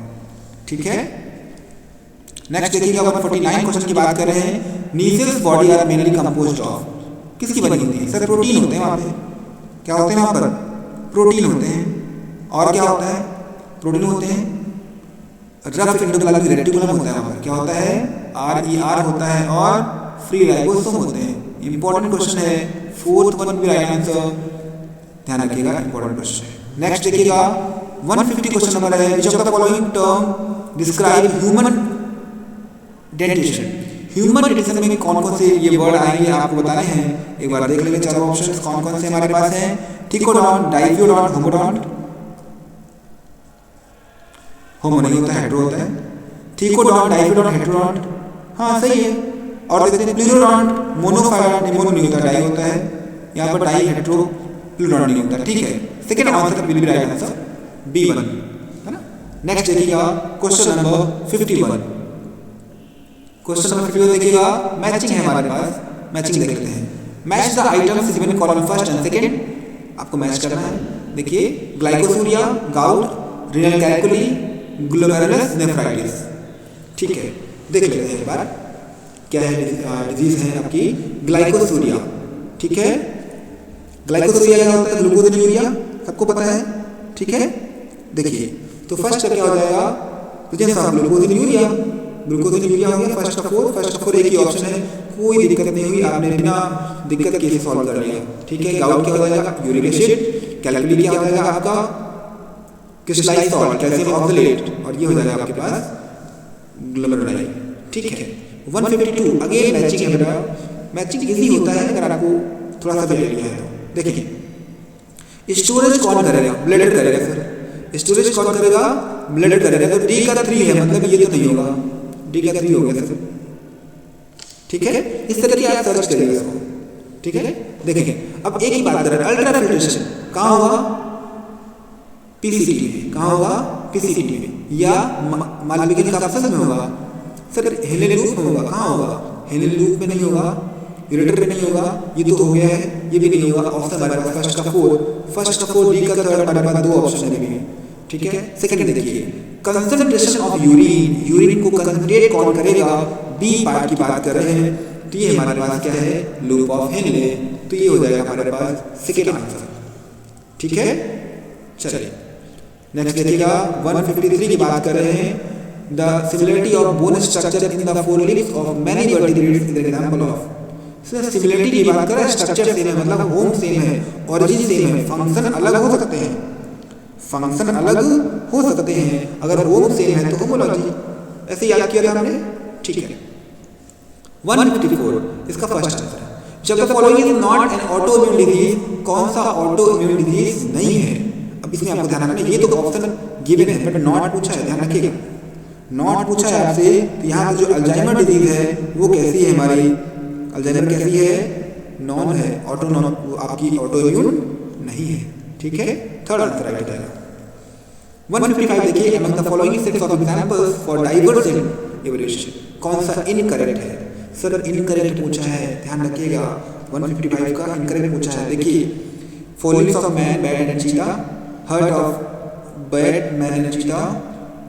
ठीक है। नेक्स्ट देखिएगा 149 क्वेश्चन की बात कर रहे हैं, Nissl's bodies are mainly composed of, किसकी बनी होती है सर, प्रोटीन होते हैं वहाँ पे, क्या होते हैं वहाँ पर, प्रोटीन होते हैं, और क्या होता है, प्रोटीन होते हैं, रफ एंडोप्लाज्मिक रेटिकुलम होता है वहाँ पर, क्या होता है, RER होता है, और फ्री राइबोसोम होते हैं। इंपॉर्टेंट क्वेश्चन है, फोर्थ वन भी राइट आंसर, ध्यान रखिएगा, इंपॉर्टेंट क्वेश्चन है। नेक्स्ट देखिएगा 150 क्वेश्चन नंबर है, which of the following term describe human dentition, human dentition में कौन कौन से ये वर्ड आएंगे आपको बताने हैं, एक बार देख लेंगे चारों ऑप्शंस कौन कौन से हमारे पास हैं, थिकोडॉन्ट, डाइफियोडॉन्ट, होमोडॉन्ट, होमो नहीं होता है, हेट्रो होता है, थिकोडॉन्ट, डाइफियोडॉन्ट, हेट्रोडॉन्ट, हाँ सही है। और देखते हैं प्लूरोडॉन्ट, मोनोफाइलॉन्ट, मोनो नहीं होता, डाई होता है, यहाँ पर डाई, हेट्रो, प्लूरोडॉन्ट नहीं होता, ठीक है। Second answer will be right answer B1, है ना। नेक्स्ट देखिएगा क्वेश्चन नंबर 51। क्वेश्चन नंबर 51 देखिएगा, मैचिंग है हमारे पास, मैचिंग देख लेते हैं। Match the items given column first and second, आपको मैच करना है। देखिए glycosuria, gout, renal calculi, glomerulus nephritis. ठीक है, देख लेते हैं एक बार क्या है डिजीज है आपकी ग्लाइकोसूरिया। ठीक है, ग्लाइकोसूरिया क्या होता है? ग्लूकोसिनुरिया, सबको पता है। ठीक है, देखिए तो फर्स्ट क्या हो जाएगा, प्रेजेंस ऑफ ग्लूकोसिनुरिया, ग्लूकोसिनुरिया हो गया फर्स्ट ऑफ फोर एक ही ऑप्शन है, कोई दिक्कत नहीं हुई, आपने बिना दिक्कत के सॉल्व कर लिया। ठीक है, गाउट क्या हो जाएगा? यूरिक एसिड, कैलकुली क्या हो जाएगा आपका? क्रिस्टलाइज्ड सॉल्ट, कैल्शियम ऑक्सलेट, और ये हो जाएगा आपके पास ग्लोमेरुलाई। ठीक है, 152 अगेन मैचिंग है बेटा, मैचिंग इजी होता है अगर आपको थोड़ा सा भी आइडिया है तो। देखिए स्टोरेज कौन करेगा? ब्लड करेगा सर, स्टोरेज कौन करेगा? ब्लड करेगा, तो डी का 3 है, मतलब ये तो नहीं होगा, डी का 3 हो गया सर। ठीक है, इस तरह की आप सर्च करिएगा इसको। ठीक है, देखिए अब एक ही बात कर रहे हैं, अल्ट्रा फिल्ट्रेशन कहाँ होगा? पीसीटी में। कहाँ होगा? पीसीटी में, या मालविगेन कैप्सूल में होगा सर, हेलेन लूप में होगा। कहाँ होगा? हेलेन लूप में नहीं होगा, यूरेटर में नहीं होगा, ये तो हो गया है, ये भी नहीं होगा। ऑप्शन हमारे पास फर्स्ट का 4, डी का 3, हमारे पास 2 ऑप्शन है। ठीक है, सेकंड देखिए कंसंट्रेशन ऑफ यूरिन, यूरिन को कंसंट्रेट कौन करेगा? बी पार्ट की बात कर रहे हैं, तो ये हमारे पास क्या है? लूप ऑफ हेनले, तो ये हो जाएगा हमारे पास सेकंड आंसर। ठीक है, चलिए नेक्स्ट देखिएगा 153 की बात कर रहे हैं, the similarity of bone structure in the four limbs of many vertebrates is an example of. Sir similarity की बात कर रहे हैं, स्ट्रक्चर सेम है, मतलब होम सेम है, ओरिजिन सेम है, फंक्शन अलग हो सकते हैं, फंक्शन अलग हो सकते हैं, अगर होम सेम है तो होमोलॉजी, ऐसे याद किया था हमने। ठीक है, 154 इसका फर्स्ट आंसर है। जब the following is not an auto immune disease, कौन सा ऑटो इम्यून डिजीज नहीं है? अब इसमें आपको ध्यान रखना, ये तो ऑप्शन गिवन है बट नॉट पूछा है, ध्यान रखिएगा, नॉट पूछा है आपसे। तो यहाँ पर जो अल्जाइमर डिजीज है वो कैसी है हमारी? अल्जाइमर कैसी है? नॉन है, ऑटो नॉन, आपकी ऑटो इम्यून नहीं है। ठीक है, थर्ड आंसर राइट हो जाएगा। 155 देखिए, among the following sets of examples for divergent evolution, कौन सा इनकरेक्ट है? सर इनकरेक्ट पूछा है, ध्यान रखिएगा, 155 का इनकरेक्ट पूछा है। देखिए forelimbs of man bat and cheetah, heart of bat man and cheetah,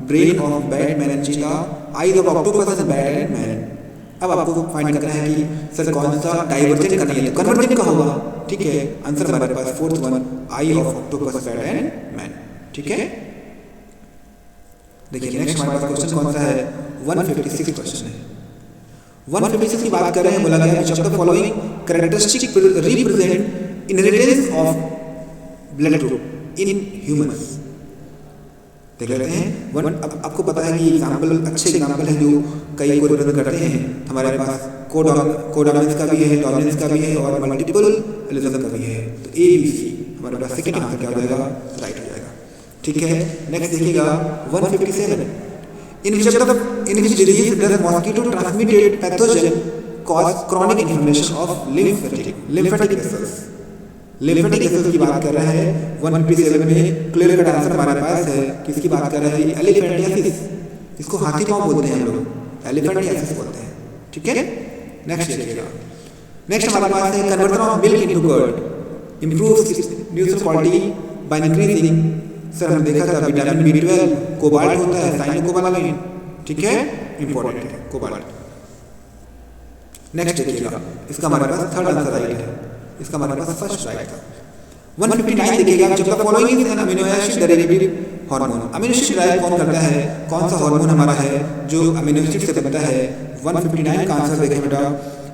brain of bat man and cheetah, eyes of octopus and bat and man. अब आपको फाइंड करना है कि सर कौन सा डाइवर्जेंट करनी है, तो कन्वर्जेंट का होगा। ठीक है, आंसर हमारे पास fourth one, eye of octopus bat and man. ठीक है, देखिए नेक्स्ट हमारे पास क्वेश्चन कौन सा है? 156 क्वेश्चन है। 156 की बात कर रहे हैं, बोला गया which of the following characteristic represent inheritance of blood group in humans. देख लेते हैं अब आपको पता है कि एग्जांपल अच्छे एग्जांपल है जो कई को रिप्रेजेंट करते हैं। हमारे पास कोडोमिनेंस का भी है, डोमिनेंस का भी है और मल्टीपल एलिज्म का भी है। तो ए बी सी हमारे पास सेकंड आंसर क्या हो जाएगा? राइट हो जाएगा। ठीक है, नेक्स्ट देखिएगा 157, इन which disease does mosquito transmitted pathogen cause chronic inflammation of lymphatic vessels। Lymphatic vessels की बात कर रहा है 157 में, क्लियर कट आंसर हमारे पास है। किसकी बात कर रहे हैं? एलिफेंटियासिस, इसको हाथी पांव बोलते हैं हम लोग, एलिफेंटियासिस बोलते हैं। ठीक है, नेक्स्ट देखिएगा, नेक्स्ट हमारे पास है converter of milk into curd improves nutrition quality by increasing. Sir हमने देखा था विटामिन B12, कोबाल्ट होता है, साइनोकोबालामाइन। ठीक है, इंपॉर्टेंट है कोबाल्ट। नेक्स्ट देखिएगा, इसका हमारे पास थर्ड आंसर राइट है, इसका हमारे पास फर्स्ट राइट था। 159 देखिएगा, जब the following is an amino acid derivative hormone. Amino acid derive कौन करता है? कौन सा हार्मोन हमारा है जो अमीनो एसिड से बनता है? 159 का आंसर देखें बेटा,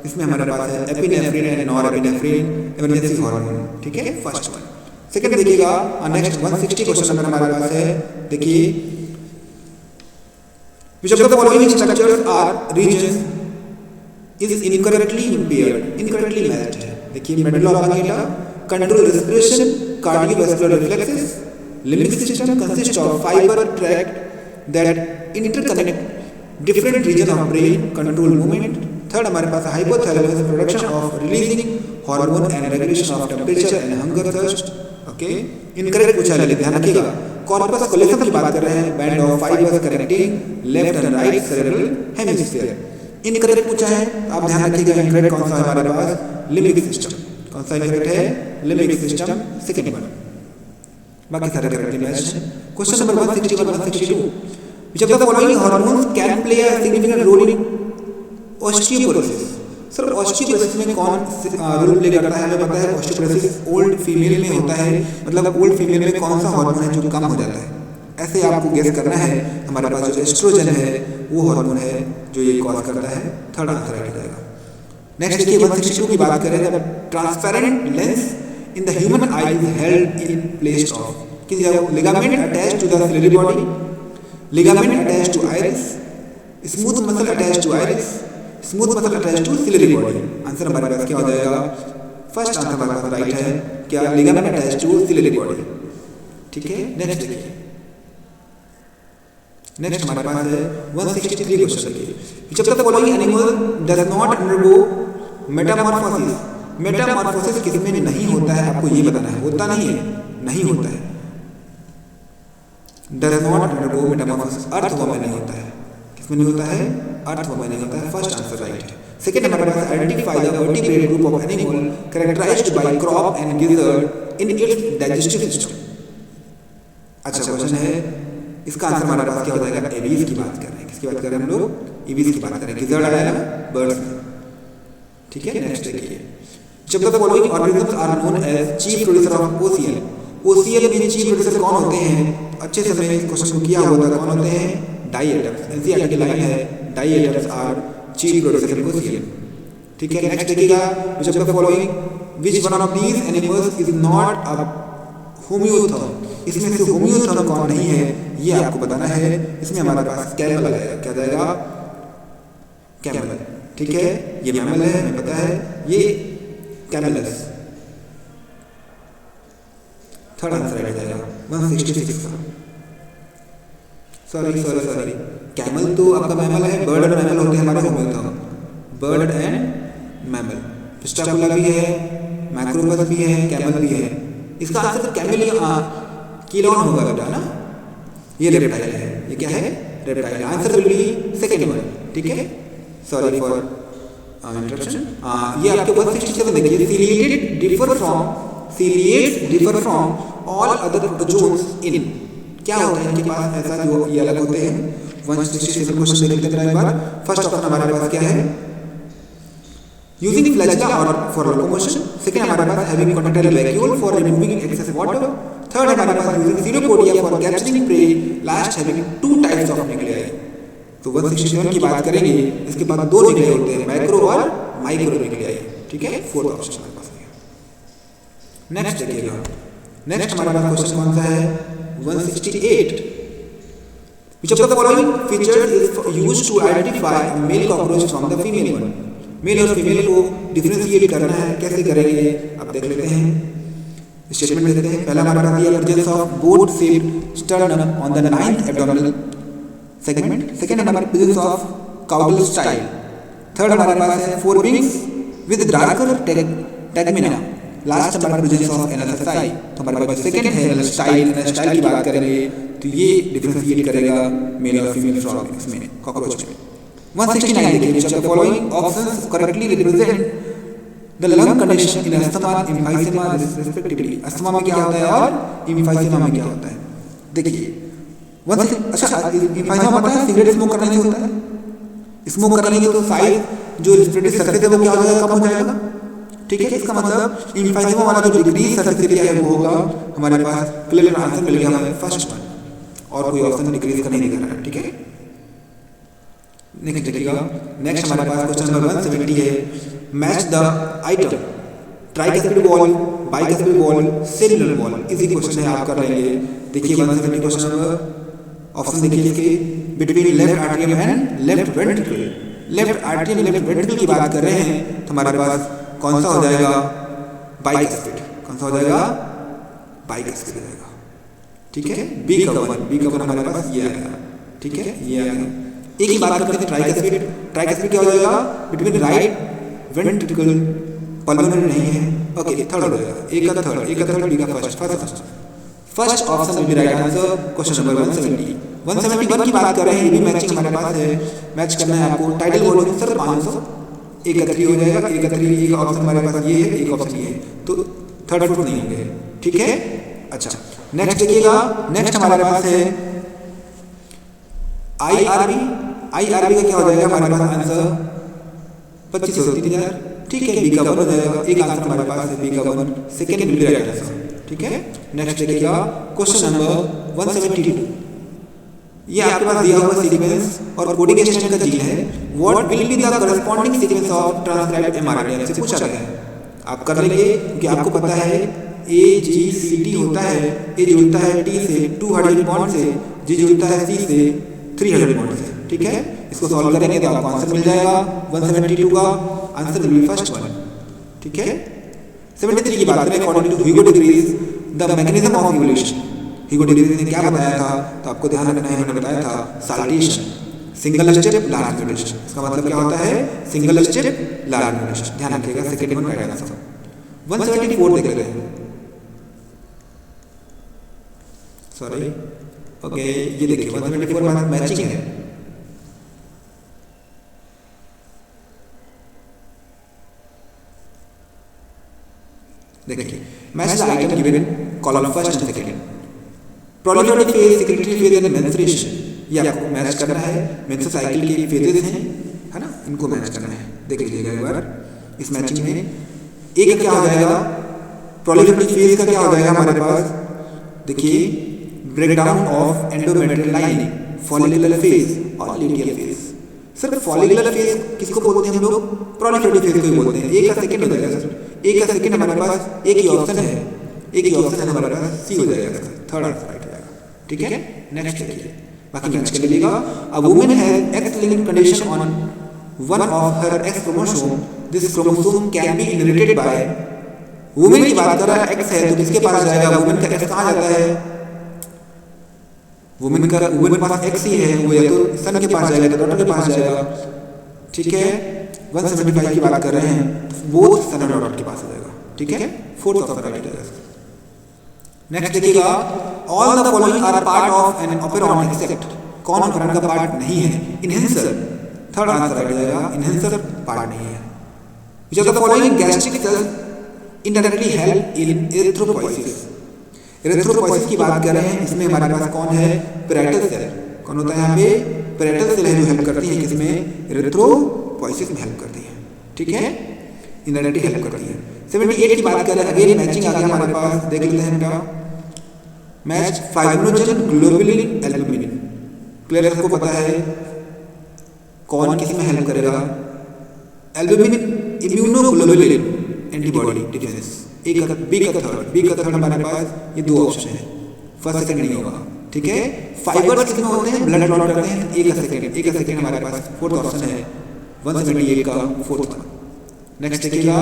इसमें हमारे पास है epinephrine and norepinephrine emergency hormone. ठीक है, फर्स्ट वन। सेकंड देखिएगा, नेक्स्ट 160 क्वेश्चन नंबर हमारे पास है। देखिए which of the following structures are regions is incorrectly impaired, incorrectly matched है। देखिए medulla oblongata, control respiration, cardiovascular reflexes, limbic system consist of fiber tract that interconnect different region of brain, control movement. Third हमारे पास hypothalamus production of releasing hormone and regulation of temperature and hunger thirst. Okay, incorrect पूछा है, ध्यान रखिएगा। Corpus कोलोसम की बात कर रहे हैं, band of fibres connecting left and right cerebral hemisphere. Incorrect पूछा है, आप ध्यान रखिएगा। इनकरेक्ट कौन सा है हमारे पास? Limbic system. कौन सा इनकरेक्ट है? Limbic system, second one. बाकी सारे करेक्ट मैच है। Question number 161 162, which of the following hormones can play a significant role in osteoporosis? Sir osteoporosis में कौन रोल प्ले करता है? हमें पता है ऑस्टियोपोरोसिस ओल्ड फीमेल में होता है, मतलब ओल्ड फीमेल में कौन सा हार्मोन है जो कम हो जाता है? ऐसे आपको गेस करना है। हमारे पास जो एस्ट्रोजन है वो हार्मोन है जो ये कॉज करता है। थर्ड आंसर राइट हो जाएगा। नेक्स्ट देखिए 162 की बात करें, जब transparent lens in the human eye is held in place of किस जगह? Ligament attached to the ciliary body, ligament attached to iris, smooth muscle attached to iris, smooth muscle attached to ciliary body. Answer हमारे पास क्या हो जाएगा? First answer हमारे पास right है, क्या? Ligament attached to ciliary body. ठीक है, नेक्स्ट देखिए। नेक्स्ट हमारे पास है 163 क्वेश्चन देखिए, which of the following animal does not undergo metamorphosis? Metamorphosis किसमें नहीं होता है आपको ये बताना है। होता नहीं है, नहीं होता है। does not undergo metamorphosis, earthworm में नहीं होता है। किसमें नहीं होता है? अर्थवर्म में नहीं होता है। फर्स्ट आंसर राइट है। सेकंड हमारे पास identify the vertebrate group of animal characterized by crop and gizzard in its digestive system. अच्छा क्वेश्चन है, इसका आंसर हमारे पास क्या हो जाएगा? एवीज की बात कर रहे हैं। किसकी बात कर रहे हैं हम लोग? एवीज की बात कर रहे हैं। गिजर्ड आया ना बर्ड्स में। ठीक है, नेक्स्ट देखिए, जब the following organisms are known as chief producer of OCL. OCL में चीफ प्रोड्यूसर कौन होते हैं? अच्छे से हमने क्वेश्चन को किया हुआ था। कौन होते हैं? Diatoms. एनसीईआरटी की लाइन है, diatoms are chief producer of OCL. ठीक है, नेक्स्ट देखिएगा, जब the following which one of these animals is not a homeotherm? इसमें से होम्योथर्म कौन नहीं है ये आपको बताना है। इसमें हमारे पास कैमल आएगा। क्या जाएगा? कैमल। ठीक है, ये मैमल है, हमें पता है, ये कैमलस। थर्ड आंसर आ जाएगा 166 का। सॉरी, कैमल तो आपका मैमल है। बर्ड और मैमल होते हैं हमारे होम्योथर्म, बर्ड एंड मैमल। पिस्टाकुला भी है, मैक्रोपस भी है, कैमल भी है। इसका आंसर कीलॉन होगा बेटा ना। ये रेप्टाइल है। ये क्या है? Reptile. Answer will be second one. ठीक है, सॉरी फॉर इंटरप्शन। ये आपके 167 देखिए, ciliate differ from all other protozoans in. क्या होता है इनके पास ऐसा जो ये अलग होते हैं? 167 क्वेश्चन देख लेते हैं एक बार। फर्स्ट ऑप्शन हमारे पास क्या है? यूजिंग फ्लैजिला और फॉर लोकोमोशन। सेकंड हमारे पास having contractile vacuole for removing excess water. Third हमारे पास using pseudopodia for capturing prey. Last having two types of nuclei. तो 167 की बात करेंगे, इसके बाद दो न्यूक्लियाई होते हैं, मैक्रो और माइक्रो न्यूक्लियाई। ठीक है, फोर्थ ऑप्शन हमारे पास है। नेक्स्ट देखिएगा, नेक्स्ट हमारे पास क्वेश्चन कौन सा है? 168, which of the following features is used to identify a male cockroach from the female one? Male और फीमेल को डिफरेंशिएट करना है, कैसे करेंगे आप देख लेते हैं। स्टेटमेंट देते हैं। पहला हमारे पास ये presence of boat shaped sternum on the 9th abdominal segment. Second हमारे presence of caudal style. Third हमारे पास है four wings with darker tegmina. Last हमारा प्रेजेंस ऑफ एनासाई। तो हमारे पास सेकंड है स्टाइल। स्टाइल की बात करेंगे तो ये डिफरेंशिएट करेगा मेल और फीमेल फ्रॉग इसमें, कॉकरोच में। 169 देखिए, which of the following options correctly represent the lung condition in asthma and emphysema respectively? Asthma में क्या होता है और एम्फाइसेमा में क्या होता है? देखिए अच्छा, एम्फाइसेमा पता है सिगरेट स्मोक करने से होता है। स्मोक करने के तो साइज जो रेस्पिरेटरी सर्फेस है वो क्या हो जाएगा? कम हो जाएगा। ठीक है, इसका मतलब एम्फाइसेमा वाला जो डिग्री सर्फेस एरिया है वो होगा हमारे पास। क्लियर आंसर मिल गया हमें फर्स्ट वन, और कोई ऑप्शन डिक्रीज का नहीं दिख रहा है। ठीक है, नेक्स्ट देखिएगा। नेक्स्ट हमारे पास क्वेश्चन नंबर 170 है, match the item tricuspid wall, bicuspid valve, cellular wall. इसी क्वेश्चन है आप कर लेंगे। देखिए 170 क्वेश्चन नंबर ऑप्शन देखिए इसके, between left atrium and left ventricle. Left atrium left ventricle की बात कर रहे हैं तो हमारे पास कौन सा हो जाएगा? बाइकस्पिड। कौन सा हो जाएगा? बाइकस्पिड हो जाएगा। ठीक है, बी का वन हमारे पास ये आएगा। ठीक है, ये आएगा। एक ही बात करते हैं ट्राइकस्पिड। ट्राइकस्पिड क्या हो जाएगा? बिटवीन राइट वेंट्रिकल, पल्मोनरी नहीं है, ओके थर्ड हो जाएगा, ए का थर्ड, बी का first option will be right answer question number 171 की बात कर रहे हैं। ये भी मैचिंग हमारे पास है, मैच करना है आपको। टाइटल वॉल्यूम सर 500, ए का 3 हो जाएगा, ए का ऑप्शन हमारे पास ये है, एक ऑप्शन ये है, तो थर्ड फोर्थ नहीं होंगे, ठीक है। अच्छा नेक्स्ट देखिएगा, नेक्स्ट हमारे पास है IRB का क्या हो जाएगा हमारे पास आंसर 25,000, ठीक है। बी का 1 हो जाएगा, एक आंसर हमारे पास है बी का 1, second will be right answer, ठीक है। नेक्स्ट देखिएगा क्वेश्चन नंबर 172, ये आपके पास दिया हुआ सीक्वेंस और कोडिंग स्टेशन का जीन है। What will be the corresponding sequence of transcribed mRNA से पूछा गया है। आप कर लेंगे क्योंकि आपको पता है AGCT होता है, ए जुड़ता है T से 2 हाइड्रोजन बॉन्ड से, G जुड़ता है C से 3 हाइड्रोजन बॉन्ड से, ठीक है। इसको सॉल्व करेंगे तो आपको आंसर मिल जाएगा 172 का answer will be first one, ठीक है। 73 की बात करें, according to Hugo de Vries the mechanism of evolution. Hugo de Vries ने क्या बताया था, तो आपको ध्यान रखना है, मैंने बताया था saltation, single step large mutation. इसका मतलब क्या होता है, सिंगल स्टेप लार्ज म्यूटेशन, ध्यान रखिएगा। Second one right answer. 174 देख रहे हैं, सॉरी ओके, ये देखिए 174 में मैचिंग है। देखिए match the item given column first and second, proliferative phase, secretary phase and menstruation, ये आपको मैच करना है। मेंस्ट्रुअल साइकिल के फेजेस हैं, है ना, इनको मैच करना है। देख लीजिएगा एक बार इस मैचिंग में। एक क्या हो जाएगा, प्रोलिफेरेटिव फेज का क्या हो जाएगा हमारे पास, देखिए breakdown of endometrial lining, follicular phase और luteal phase. Sir follicular phase किसको बोलते हैं हम लोग, प्रोलिफेरेटिव फेज को बोलते हैं। एक का सेकंड हो जाएगा सर, एक का सेकंड हमारे पास एक ही ऑप्शन है, एक ही ऑप्शन है हमारे पास, सी हो जाएगा, थर्ड आंसर राइट हो जाएगा, ठीक है। नेक्स्ट देखिए, बाकी मैच कर लीजिएगा। A woman has x linked condition on one of her x chromosome, this chromosome can be inherited by. Woman की बात कर रहा है, एक्स है तो किसके पास जाएगा, वुमन का एक्स कहाँ जाता है, वुमन के पास एक्स ही है, वो या तो सन के पास जाएगा, तो डॉटर के पास जाएगा, ठीक है। 175 की बात कर रहे हैं, वो सन और डॉटर के पास जाएगा, ठीक है। फोर्थ ऑप्शन राइट हो जाएगा। नेक्स्ट देखिएगा, all the following are part of an operon except, कौन ऑपेरॉन का पार्ट नहीं है, इनहेंसर, थर्ड आंसर राइट हो जाएगा, इनहेंसर पार्ट नहीं है। Which of the following gastric cells indirectly help in erythropoiesis, erythropoiesis की बात कर रहे हैं, इसमें हमारे पास कौन है, पैराइटल सेल, कौन होता है यहाँ पे, पैराइटल सेल है जो हेल्प करती है किसमें, एरिथ्रोपोइसिस में हेल्प करती है, ठीक है, इनडायरेक्टली हेल्प करती है। 78 की बात कर रहे हैं, अगेन मैचिंग आ गया हमारे पास, देख लेते हैं बेटा। Match fibrinogen globulin albumin, clear सबको पता है कौन किसमें हेल्प करेगा, albumin immunoglobulin antibody defence. B का थर्ड हमारे पास ये दो ऑप्शन है, फर्स्ट सेकंड नहीं होगा, ठीक है। फाइबर्स किसमें होते हैं, ब्लड क्लॉट करते हैं, ए का सेकंड हमारे पास फोर्थ ऑप्शन है, 178 का फोर्थ वन। नेक्स्ट देखिएगा,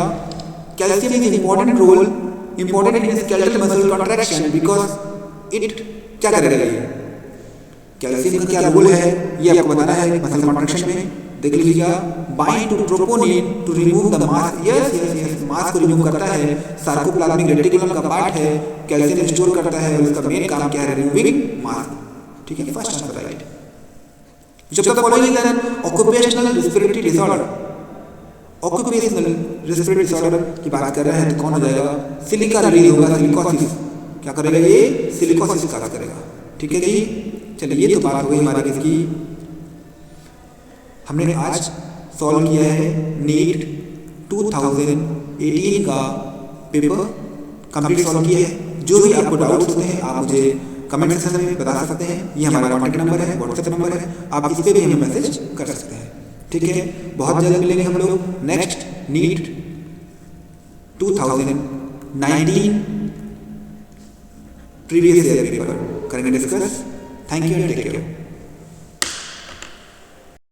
calcium is important in skeletal muscle contraction because it, क्या करेगा ये, कैल्शियम का क्या रोल है ये आपको बताना है मसल कॉन्ट्रैक्शन में। देख लीजिएगा, bind to troponin to remove the mass, yes mass को रिमूव करता है, सार्कोप्लाज्मिक रेटिकुलम का पार्ट है, कैल्शियम स्टोर करता है, उसका मेन काम क्या है, रिमूविंग मास, ठीक है, फर्स्ट आंसर राइट। जब तक following N occupational respiratory disorder, occupational respiratory disorder की बात कर रहे हैं तो कौन हो जाएगा, सिलिका रिलीज होगा, सिलिकोसिस, क्या करेगा ये, सिलिकोसिस का करेगा, ठीक है जी। चलिए ये तो बात हो गई हमारी इसकी। हमने आज सॉल्व किया है नीट 2018 का पेपर कंप्लीट सॉल्व किया है। जो भी आपको डाउट्स होते हैं आप मुझे कमेंट सेक्शन में बता सकते हैं, ये हमारा कॉन्टैक्ट नंबर है, व्हाट्सएप नंबर है, आप इस पर भी हमें मैसेज कर सकते हैं, ठीक है। बहुत जल्द मिलेंगे हम लोग next NEET 2019 previous year paper करेंगे डिस्कस। Thank you and take care.